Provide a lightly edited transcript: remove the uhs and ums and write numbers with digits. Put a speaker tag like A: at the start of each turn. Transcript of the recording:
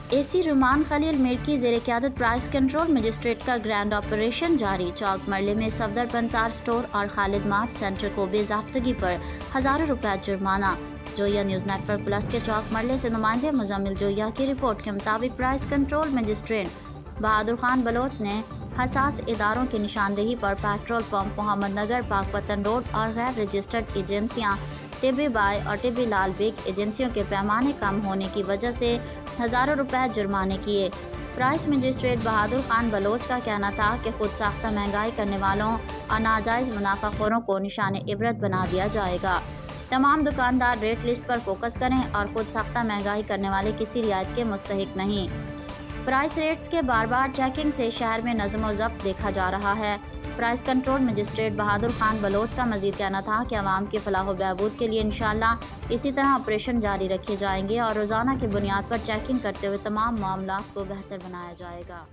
A: AC रुमान Khalil Mir की ज़ेर क़यादत price control magistrate का ग्रैंड ऑपरेशन जारी। चौक मरले में सफदर पंचार स्टोर और खालिद मार्ट सेंटर को बेज़ाब्तगी पर हज़ारों रुपया जुर्माना। जोया न्यूज़ नेटवर्क प्लस के चौक मरले से नुमाइंदे मुजम्मिल जोया की रिपोर्ट के मुताबिक प्राइस कंट्रोल मजिस्ट्रेट बहादुर खान बलोच ने हसास इदारों की निशानदेही पर पेट्रोल पंप मोहम्मद नगर, पाकपतन रोड और गैर रजिस्टर्ड एजेंसियाँ टिब्बी बाई और टिब्बी लाल बेग एजेंसियों के पैमाने कम होने की वजह से हज़ारों रुपए जुर्माने किए। प्राइस मजिस्ट्रेट बहादुर खान बलोच का कहना था कि खुद साख्ता महंगाई करने वालों और नाजायज़ मुनाफाखोरों को निशान इबरत बना दिया जाएगा। तमाम दुकानदार रेट लिस्ट पर फोकस करें और खुद साख्ता महंगाई करने वाले किसी रियायत के मुस्तहिक नहीं। प्राइस रेट्स के बार बार चेकिंग से शहर में नज़्म व ज़ब्त देखा जा रहा है। प्राइस कंट्रोल मजिस्ट्रेट बहादुर खान बलोच का मजीद कहना था कि अवाम की फलाह व बहबूद के लिए इंशाअल्लाह इसी तरह ऑपरेशन जारी रखे जाएंगे और रोज़ाना की बुनियाद पर चेकिंग करते हुए तमाम मामलात को बेहतर बनाया जाएगा।